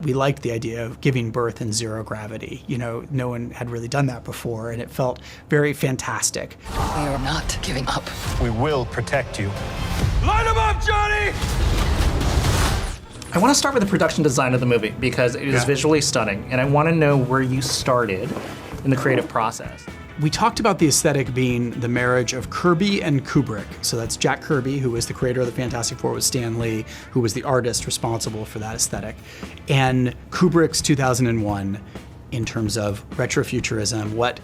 We liked the idea of giving birth in zero gravity. No one had really done that before, and it felt very fantastic. We are not giving up. We will protect you. Line them up, Johnny! I want to start with the production design of the movie because it is visually stunning, and I want to know where you started in the creative process. We talked about the aesthetic being the marriage of Kirby and Kubrick. So that's Jack Kirby, who was the creator of the Fantastic Four with Stan Lee, who was the artist responsible for that aesthetic, and Kubrick's 2001 in terms of retrofuturism, what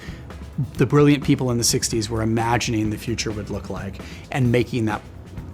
the brilliant people in the 60s were imagining the future would look like, and making that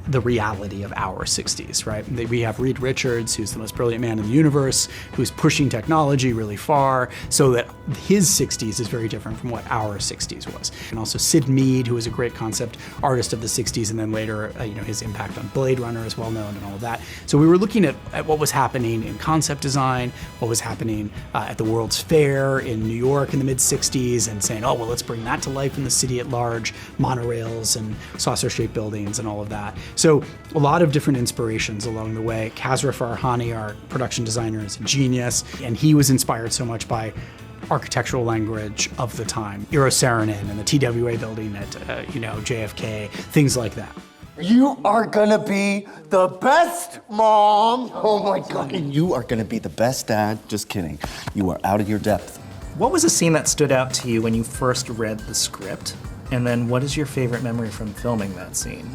the reality of our 60s, right? We have Reed Richards, who's the most brilliant man in the universe, who's pushing technology really far, so that his 60s is very different from what our 60s was. And also Sid Mead, who was a great concept artist of the 60s, and then later, his impact on Blade Runner is well known and all of that. So we were looking at what was happening in concept design, what was happening at the World's Fair in New York in the mid-60s, and saying, oh, well, let's bring that to life in the city at large, monorails and saucer-shaped buildings and all of that. So a lot of different inspirations along the way. Kazra Farhani, our production designer, is a genius, and he was inspired so much by architectural language of the time. Eero Saarinen and the TWA building at JFK, things like that. You are gonna be the best mom. Oh my God. You are gonna be the best dad. Just kidding. You are out of your depth. What was a scene that stood out to you when you first read the script? And then what is your favorite memory from filming that scene?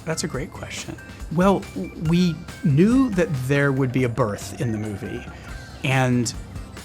That's a great question. Well, we knew that there would be a birth in the movie, and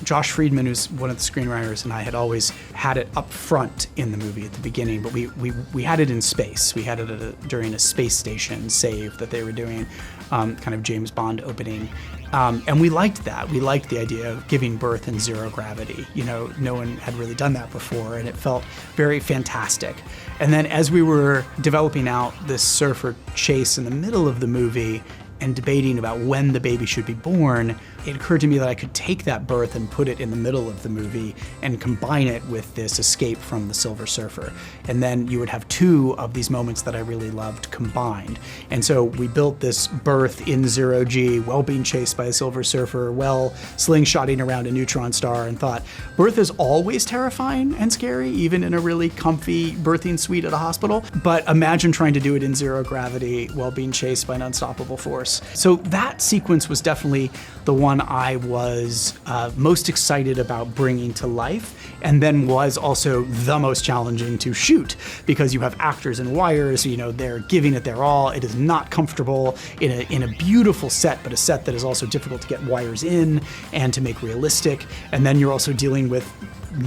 Josh Friedman, who's one of the screenwriters, and I had always had it up front in the movie at the beginning, but we had it in space. We had it during a space station save that they were doing, kind of James Bond opening. And we liked that. We liked the idea of giving birth in zero gravity. No one had really done that before, and it felt very fantastic. And then as we were developing out this surfer chase in the middle of the movie and debating about when the baby should be born, it occurred to me that I could take that birth and put it in the middle of the movie and combine it with this escape from the Silver Surfer. And then you would have two of these moments that I really loved combined. And so we built this birth in zero G, while being chased by a Silver Surfer, while slingshotting around a neutron star, and thought, birth is always terrifying and scary, even in a really comfy birthing suite at a hospital. But imagine trying to do it in zero gravity while being chased by an unstoppable force. So that sequence was definitely the one I was most excited about bringing to life, and then was also the most challenging to shoot, because you have actors and wires, they're giving it their all. It is not comfortable in a beautiful set, but a set that is also difficult to get wires in and to make realistic. And then you're also dealing with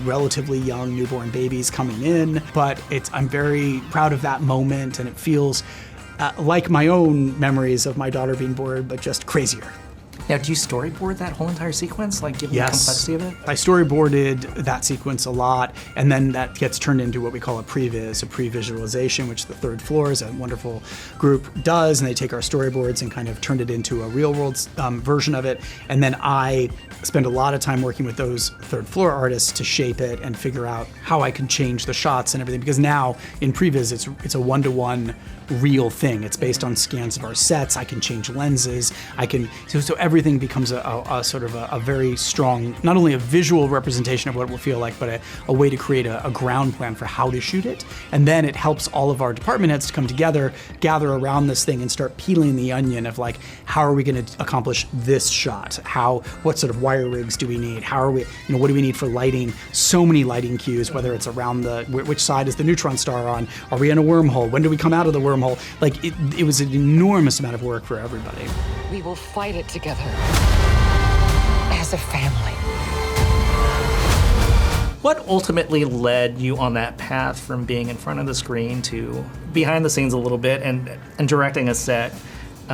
relatively young newborn babies coming in. But I'm very proud of that moment, and it feels like my own memories of my daughter being born, but just crazier. Now, do you storyboard that whole entire sequence, given the complexity of it? I storyboarded that sequence a lot, and then that gets turned into what we call a previs, a pre-visualization, which the Third Floor is a wonderful group does, and they take our storyboards and kind of turned it into a real-world version of it. And then I spend a lot of time working with those Third Floor artists to shape it and figure out how I can change the shots and everything, because now in previs it's a one-to-one real thing. It's based on scans of our sets. I can change lenses. So everything becomes a sort of a very strong, not only a visual representation of what it will feel like, but a way to create a ground plan for how to shoot it. And then it helps all of our department heads to come together, gather around this thing, and start peeling the onion of how are we going to accomplish this shot? What sort of wire rigs do we need? What do we need for lighting? So many lighting cues, whether it's around which side is the neutron star on? Are we in a wormhole? When do we come out of the wormhole? It was an enormous amount of work for everybody. We will fight it together as a family. What ultimately led you on that path from being in front of the screen to behind the scenes a little bit and directing a set,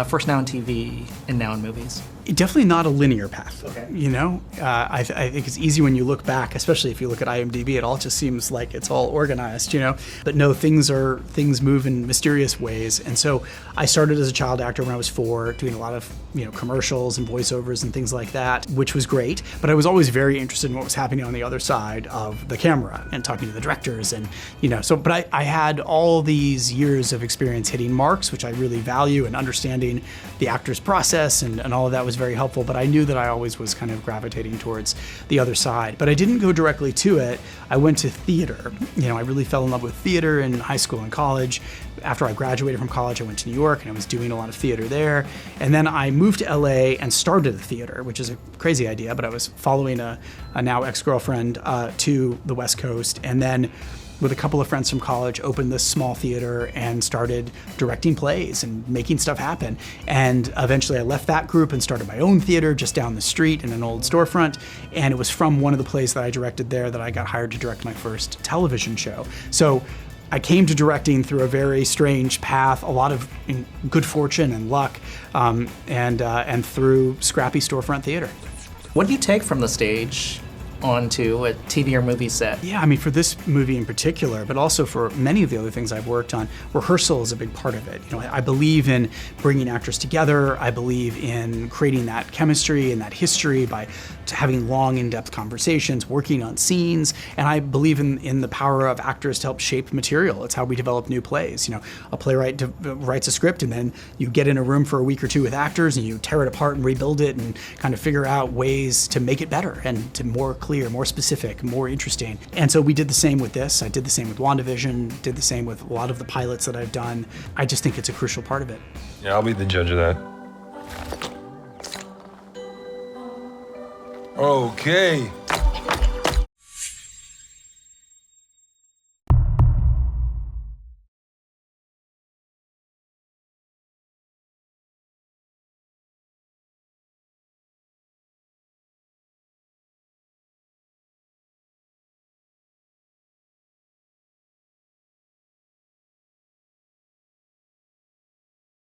first now on TV and now in movies? Definitely not a linear path. Okay. I think it's easy when you look back, especially if you look at IMDb, it all just seems like it's all organized, But no, things move in mysterious ways. And so I started as a child actor when I was 4, doing a lot of, commercials and voiceovers and things like that, which was great. But I was always very interested in what was happening on the other side of the camera and talking to the directors and, but I had all these years of experience hitting marks, which I really value, and understanding the actor's process and all of that was was very helpful, but I knew that I always was kind of gravitating towards the other side. But I didn't go directly to it. I went to theater. You know, I really fell in love with theater in high school and college. After I graduated from college, I went to New York and I was doing a lot of theater there. And then I moved to LA and started a theater, which is a crazy idea, but I was following a now ex-girlfriend to the West Coast. And then with a couple of friends from college, opened this small theater and started directing plays and making stuff happen. And eventually I left that group and started my own theater just down the street in an old storefront. And it was from one of the plays that I directed there that I got hired to direct my first television show. So I came to directing through a very strange path, a lot of good fortune and luck, and through scrappy storefront theater. What do you take from the stage onto a TV or movie set? Yeah, I mean, for this movie in particular, but also for many of the other things I've worked on, rehearsal is a big part of it. You know, I believe in bringing actors together. I believe in creating that chemistry and that history by having long, in-depth conversations, working on scenes, and I believe in the power of actors to help shape material. It's how we develop new plays. You know, a playwright writes a script, and then you get in a room for a week or two with actors, and you tear it apart and rebuild it, and kind of figure out ways to make it better and to more clear, more specific, more interesting. And so we did the same with this. I did the same with WandaVision, did the same with a lot of the pilots that I've done. I just think it's a crucial part of it. Yeah, I'll be the judge of that. Okay.